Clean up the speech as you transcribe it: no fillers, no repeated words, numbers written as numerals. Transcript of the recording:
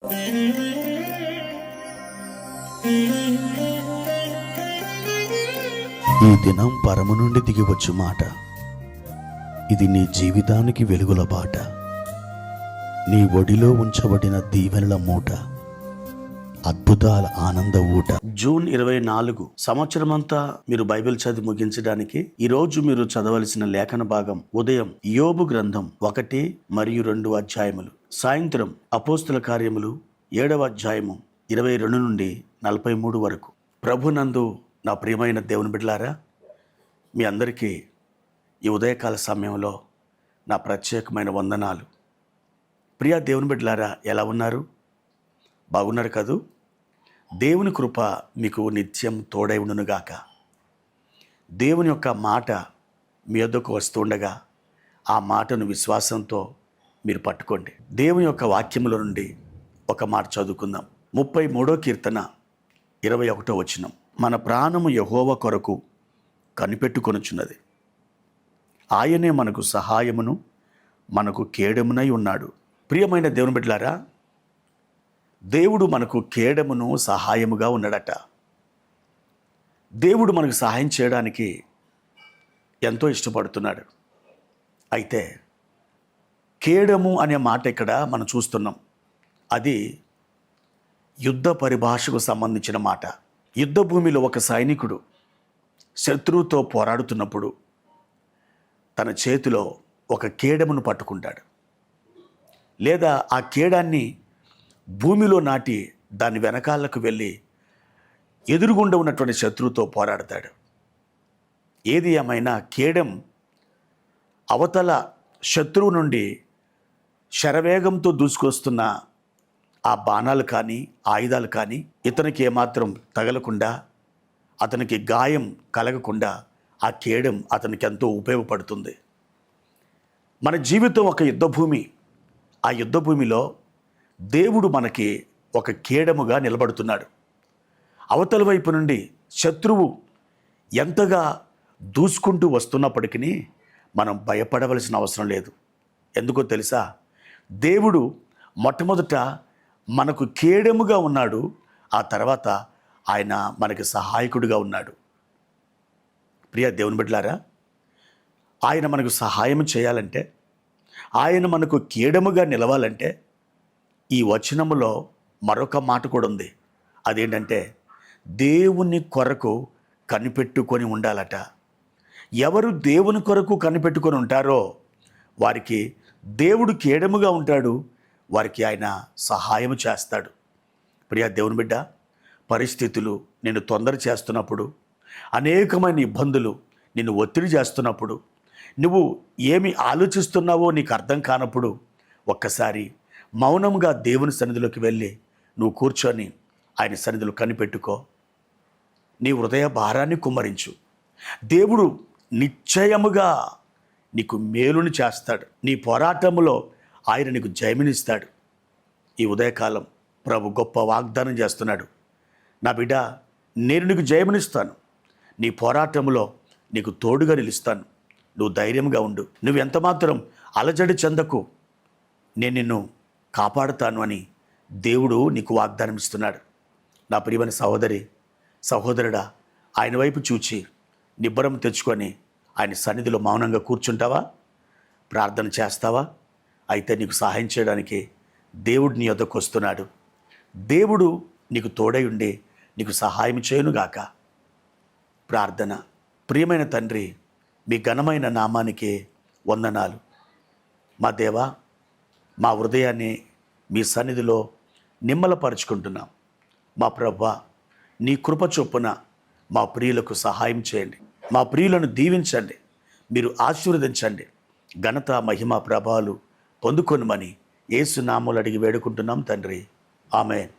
ఈ దినం పరము నుండి దిగివచ్చు మాట, ఇది నీ జీవితానికి వెలుగుల బాట, నీ ఒడిలో ఉంచబడిన దీవెనల మూట, అద్భుతాల ఆనంద ఊట. జూన్ 24 సంవత్సరమంతా మీరు బైబిల్ చదివి ముగించడానికి ఈరోజు మీరు చదవలసిన లేఖన భాగం ఉదయం యోబు గ్రంథం 1 మరియు 2 అధ్యాయములు, సాయంత్రం అపోస్తుల కార్యములు 7వ అధ్యాయము 22 నుండి 43 వరకు. ప్రభునందు నా ప్రియమైన దేవుని బిడ్డలారా, మీ అందరికీ ఈ ఉదయకాల సమయంలో నా ప్రత్యేకమైన వందనాలు. ప్రియ దేవుని బిడ్డలారా, ఎలా ఉన్నారు? బాగున్నారు కదూ? దేవుని కృప మీకు నిత్యం తోడై ఉండునుగాక. దేవుని యొక్క మాట మీ వద్దకు వస్తుండగా ఆ మాటను విశ్వాసంతో మీరు పట్టుకోండి. దేవుని యొక్క వాక్యముల నుండి ఒక మాట చదువుకుందాం. 33వ కీర్తన 21వ వచనం. మన ప్రాణము యెహోవా కొరకు కనిపెట్టుకొనుచున్నది, ఆయనే మనకు సహాయమును మనకు కేడమునై ఉన్నాడు. ప్రియమైన దేవుని బిడ్డలారా, దేవుడు మనకు కేడమును సహాయముగా ఉన్నాడట. దేవుడు మనకు సహాయం చేయడానికి ఎంతో ఇష్టపడుతున్నాడు. అయితే కేడము అనే మాట ఇక్కడ మనం చూస్తున్నాం. అది యుద్ధ పరిభాషకు సంబంధించిన మాట. యుద్ధ భూమిలో ఒక సైనికుడు శత్రువుతో పోరాడుతున్నప్పుడు తన చేతిలో ఒక కేడమును పట్టుకుంటాడు, లేదా ఆ కేడాన్ని భూమిలో నాటి దాని వెనకాలకు వెళ్ళి ఎదురుగుండా ఉన్నటువంటి శత్రువుతో పోరాడతాడు. ఏది ఏమైనా కేడం అవతల శత్రువు నుండి శరవేగంతో దూసుకొస్తున్న ఆ బాణాలు కానీ ఆయుధాలు కానీ ఇతనికి ఏమాత్రం తగలకుండా, అతనికి గాయం కలగకుండా ఆ కేడం అతనికి ఎంతో ఉపయోగపడుతుంది. మన జీవితం ఒక యుద్ధభూమి. ఆ యుద్ధభూమిలో దేవుడు మనకి ఒక కేడముగా నిలబడుతున్నాడు. అవతల వైపు నుండి శత్రువు ఎంతగా దూసుకుంటూ వస్తున్నప్పటికీ మనం భయపడవలసిన అవసరం లేదు. ఎందుకో తెలుసా? దేవుడు మొట్టమొదట మనకు కేడముగా ఉన్నాడు, ఆ తర్వాత ఆయన మనకి సహాయకుడిగా ఉన్నాడు. ప్రియ దేవుని బిడ్డలారా, ఆయన మనకు సహాయం చేయాలంటే, ఆయన మనకు కేడముగా నిలవాలంటే ఈ వచనములో మరొక మాట కూడా ఉంది. అదేంటంటే, దేవుని కొరకు కనిపెట్టుకొని ఉండాలట. ఎవరు దేవుని కొరకు కనిపెట్టుకొని ఉంటారో వారికి దేవుడు కేడముగా ఉంటాడు, వారికి ఆయన సహాయం చేస్తాడు. ప్రియ దేవుని బిడ్డ, పరిస్థితులు నిన్ను తొందర చేస్తున్నప్పుడు, అనేకమైన ఇబ్బందులు నిన్ను ఒత్తిడి చేస్తున్నప్పుడు, నువ్వు ఏమి ఆలోచిస్తున్నావో నీకు అర్థం కానప్పుడు ఒక్కసారి మౌనంగా దేవుని సన్నిధిలోకి వెళ్ళి నువ్వు కూర్చొని ఆయన సన్నిధిలో కనిపెట్టుకో. నీ హృదయ భారాన్ని కుమ్మరించు. దేవుడు నిశ్చయముగా నీకు మేలుని చేస్తాడు. నీ పోరాటములో ఆయన నీకు జయమినిస్తాడు. ఈ ఉదయకాలం ప్రభు గొప్ప వాగ్దానం చేస్తున్నాడు. నా బిడ్డ, నేను నీకు జయమినిస్తాను. నీ పోరాటములో నీకు తోడుగా నిలుస్తాను. నువ్వు ధైర్యంగా ఉండు. నువ్వు ఎంతమాత్రం అలజడి చెందకు, నేను నిన్ను కాపాడుతాను అని దేవుడు నీకు వాగ్దానం ఇస్తున్నాడు. నా ప్రియమైన సహోదరి, సహోదరుడా, ఆయన వైపు చూచి నిబ్బరం తెచ్చుకొని ఆయన సన్నిధిలో మౌనంగా కూర్చుంటావా? ప్రార్థన చేస్తావా? అయితే నీకు సహాయం చేయడానికి దేవుడు నీ వద్దకు వస్తున్నాడు. దేవుడు నీకు తోడై ఉండి నీకు సహాయం చేయనుగాక. ప్రార్థన. ప్రియమైన తండ్రి, మీ ఘనమైన నామానికి వందనాలు. మా దేవా, మా హృదయాన్ని మీ సన్నిధిలో నిమ్మలపరుచుకుంటున్నాం. మా ప్రభువా, నీ కృప చొప్పున మా ప్రియులకు సహాయం చేయండి. మా ప్రియులను దీవించండి, మీరు ఆశీర్వదించండి. ఘనత, మహిమ, ప్రభావాలు పొందుకొనుమని యేసు నామములో అడిగి వేడుకుంటున్నాం తండ్రి. ఆమేన్.